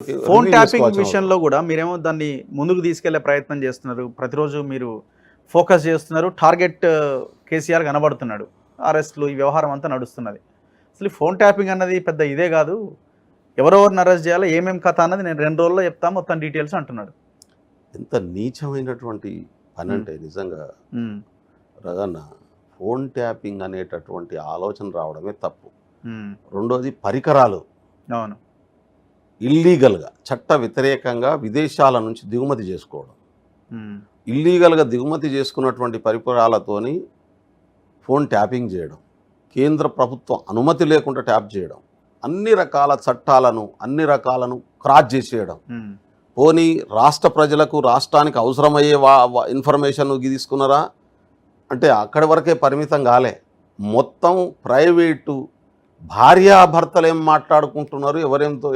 Phone review tapping చేసుకోవాల్సిన విషయంలో కూడా మీరేమో దాన్ని ముందుకు తీసుకెళ్లే ప్రయత్నం చేస్తున్నారు. ప్రతిరోజు మీరు ఫోకస్ చేస్తున్నారు. టార్గెట్ కేసీఆర్ కనబడుతున్నాడు. అరెస్ట్‌లు ఈ వ్యవహారం అంతా నడుస్తున్నది. అసలు ఈ ఫోన్ ట్యాపింగ్ అన్నది పెద్ద ఇదే కాదు. ఎవరెవరిని అరెస్ట్ చేయాలో ఏమేం కథ అన్నది నేను 2 రోజుల్లో చెప్తా మొత్తం డీటెయిల్స్ అంటున్నాడు. ఎంత నీచమైనటువంటి పని అంటే నిజంగా హ్మ్. రగన్న ఫోన్ ట్యాపింగ్ అనేటటువంటి ఆలోచన రావడమే తప్పు. హ్మ్. రెండోది పరికరాలు అవును. ఇల్లీగల్‌గా చట్ట వ్యతిరేకంగా విదేశాల నుంచి దిగుమతి చేసుకోవడం. హ్మ్. ఇల్లీగల్‌గా దిగుమతి చేసుకున్నటువంటి పరికరాలతోని ఫోన్ ట్యాపింగ్ చేయడం. కేంద్ర ప్రభుత్వం అనుమతి లేకుండా ట్యాప్ చేయడం. అన్ని రకాల చట్టాలను అన్ని రకాలను క్రాస్ చేసేయడం. హ్మ్. పోనీ రాష్ట్ర ప్రజలకు రాష్ట్రానికి అవసరమయ్యే ఇన్ఫర్మేషన్ తీసుకున్నారా అంటే అక్కడి వరకే పరిమితం కాలే. మొత్తం ప్రైవేటు భార్యాభర్తలు ఏం మాట్లాడుకుంటున్నారు,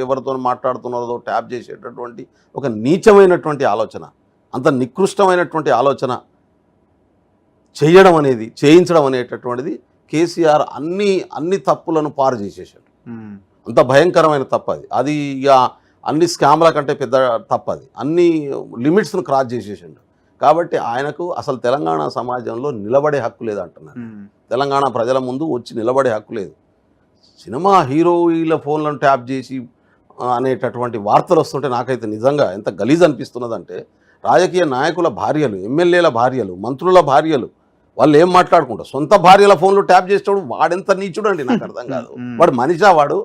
ఎవరితో మాట్లాడుతున్నారో ట్యాప్ చేసేటటువంటి ఒక నీచమైనటువంటి ఆలోచన, అంత నికృష్టమైనటువంటి ఆలోచన చేయడం అనేది, చేయించడం అనేటటువంటిది కేసీఆర్ అన్ని తప్పులను పారు చేసేసాడు. హ్మ్. అంత భయంకరమైన తప్పు అది. అది ఇక అన్ని స్కామ్ల కంటే పెద్ద తప్పు అది. అన్ని లిమిట్స్ను క్రాస్ చేసేసాడు. కాబట్టి ఆయనకు అసలు తెలంగాణ సమాజంలో నిలబడే హక్కు లేదంటున్నాను. తెలంగాణ ప్రజల ముందు వచ్చి నిలబడే హక్కు లేదు. సినిమా హీరోయిన్ల ఫోన్లను ట్యాప్ చేసి అనేటటువంటి వార్తలు వస్తుంటే నాకైతే నిజంగా ఎంత గలీజ్ అనిపిస్తున్నదంటే, రాజకీయ నాయకుల భార్యలు, ఎమ్మెల్యేల భార్యలు, మంత్రుల భార్యలు వాళ్ళు ఏం మాట్లాడుకుంటారు, సొంత భార్యల ఫోన్లు ట్యాప్ చేసేవాడు వాడెంత నీచుడు అండి, నాకు అర్థం కాదు. వాడు మనిషా? వాడు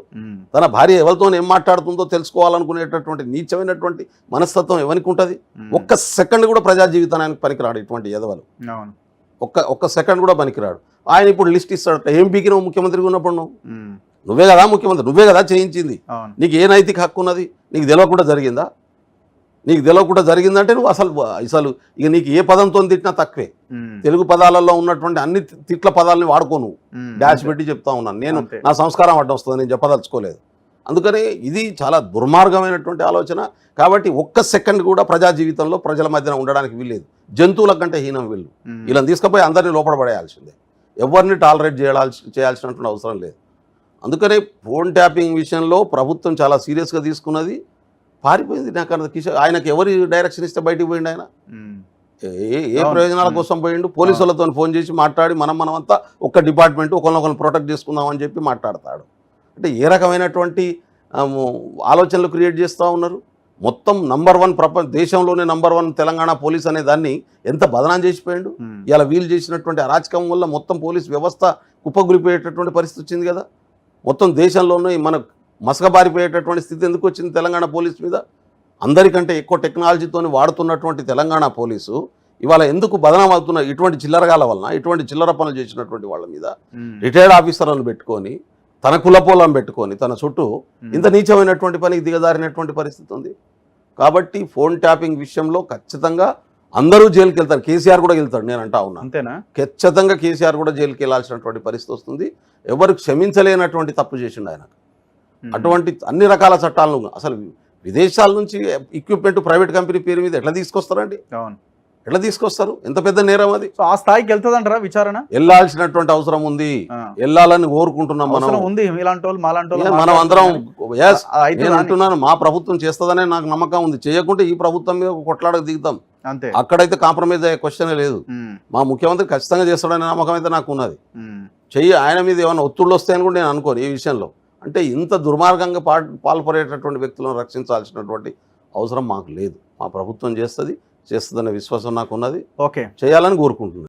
తన భార్య ఎవరితో ఏం మాట్లాడుతుందో తెలుసుకోవాలనుకునేటటువంటి నీచమైనటువంటి మనస్తత్వం ఎవరికి ఉంటుంది? ఒక్క సెకండ్ కూడా ప్రజా జీవితానికి పనికిరాడు ఇటువంటి ఎదవలు. ఒక్క సెకండ్ కూడా పనికిరాడు. ఆయన ఇప్పుడు లిస్ట్ ఇస్తాడట. ఏం పీకినావు ముఖ్యమంత్రిగా ఉన్నప్పుడు? నువ్వే కదా ముఖ్యమంత్రి, నువ్వే కదా చేయించింది. నీకు ఏ నైతిక హక్కు ఉన్నది? నీకు తెలియకుండా జరిగిందా? నీకు తెలియకుండా జరిగిందంటే నువ్వు అసలు ఇక నీకు ఏ పదంతో తిట్టినా తక్కువే. తెలుగు పదాలలో ఉన్నటువంటి అన్ని తిట్ల పదాలని వాడుకో, నువ్వు డాష్ పెట్టి చెప్తా ఉన్నాను. నేను నా సంస్కారం అడ్డం వస్తుంది, నేను చెప్పదలుచుకోలేదు. అందుకని ఇది చాలా దుర్మార్గమైనటువంటి ఆలోచన. కాబట్టి ఒక్క సెకండ్ కూడా ప్రజా జీవితంలో ప్రజల మధ్యన ఉండడానికి వీల్లేదు. జంతువుల కంటే హీనం వీళ్ళు. వీళ్ళని తీసుకుపోయి అందరినీ లోపడబడేయాల్సిందే. ఎవరిని టాలరేట్ చేయాల్సినటువంటి అవసరం లేదు. అందుకనే ఫోన్ ట్యాపింగ్ విషయంలో ప్రభుత్వం చాలా సీరియస్గా తీసుకున్నది. పారిపోయింది. నాకు ఆయనకు ఎవరి డైరెక్షన్ ఇస్తే బయటికి పోయిండు ఆయన? ఏ ప్రయోజనాల కోసం పోయిండు? పోలీసు వాళ్ళతో ఫోన్ చేసి మాట్లాడి మనమంతా ఒక్క డిపార్ట్మెంట్ ఒకరినొకరిని ప్రొటెక్ట్ చేసుకుందామని చెప్పి మాట్లాడతాడు. అంటే ఏ రకమైనటువంటి ఆలోచనలు క్రియేట్ చేస్తూ ఉన్నారు? మొత్తం #1 దేశంలోనే #1 తెలంగాణ పోలీస్ అనే దాన్ని ఎంత బదనాం చేసిపోయాడు. ఇలా వీళ్ళు చేసినటువంటి అరాచకం వల్ల మొత్తం పోలీస్ వ్యవస్థ కుప్పగులిపోయేటటువంటి పరిస్థితి వచ్చింది కదా. మొత్తం దేశంలోనే మనకు మసకబారిపోయేటటువంటి స్థితి ఎందుకు వచ్చింది తెలంగాణ పోలీస్ మీద? అందరికంటే ఎక్కువ టెక్నాలజీతో వాడుతున్నటువంటి తెలంగాణ పోలీసు ఇవాళ ఎందుకు బదనాం అవుతున్న? ఇటువంటి చిల్లరగాల వలన, ఇటువంటి చిల్లర పనులు చేసినటువంటి వాళ్ళ మీద రిటైర్డ్ ఆఫీసర్లను పెట్టుకొని, తన కులపోలను పెట్టుకొని తన చుట్టూ ఇంత నీచమైనటువంటి పనికి దిగజారినటువంటి పరిస్థితి ఉంది. కాబట్టి ఫోన్ ట్యాపింగ్ విషయంలో ఖచ్చితంగా అందరూ జైలుకి వెళ్తారు. కేసీఆర్ కూడా వెళ్తాడు, నేను అంటా ఉన్నా. అంతేనా? ఖచ్చితంగా కేసీఆర్ కూడా జైలుకి వెళ్ళాల్సినటువంటి పరిస్థితి వస్తుంది. ఎవరు క్షమించలేనటువంటి తప్పు చేసిండు ఆయన. అటువంటి అన్ని రకాల చట్టాలను అసలు విదేశాల నుంచి ఎక్విప్మెంట్ ప్రైవేట్ కంపెనీ పేరు మీద ఎట్లా తీసుకొస్తారండి? ఎట్లా తీసుకొస్తారు? ఎంత పెద్ద నేరం అది. ఆ స్థాయికి వెళ్తుందంటారా విచారణ? వెళ్ళాల్సినటువంటి అవసరం ఉంది. వెళ్ళాలని కోరుకుంటున్నాం మనం. మనం అందరం నేను అంటున్నాను, మా ప్రభుత్వం చేస్తుందనే నాకు నమ్మకం ఉంది. చేయకుంటే ఈ ప్రభుత్వం మీద కొట్లాడకు దిగుతాం. అంతే. అక్కడైతే కాంప్రమైజ్ అయ్యే క్వశ్చనే లేదు. మా ముఖ్యమంత్రి ఖచ్చితంగా చేస్తాడనే నమ్మకం అయితే నాకు ఉన్నది. ఆయన మీద ఏమైనా ఒత్తిళ్ళు వస్తాయని కూడా నేను అనుకోను ఈ విషయంలో. అంటే ఇంత దుర్మార్గంగా పాల్పడేటటువంటి వ్యక్తులను రక్షించాల్సినటువంటి అవసరం మాకు లేదు. మా ప్రభుత్వం చేస్తుందనే విశ్వాసం నాకు ఉన్నది. ఓకే, చేయాలని కోరుకుంటున్నాను.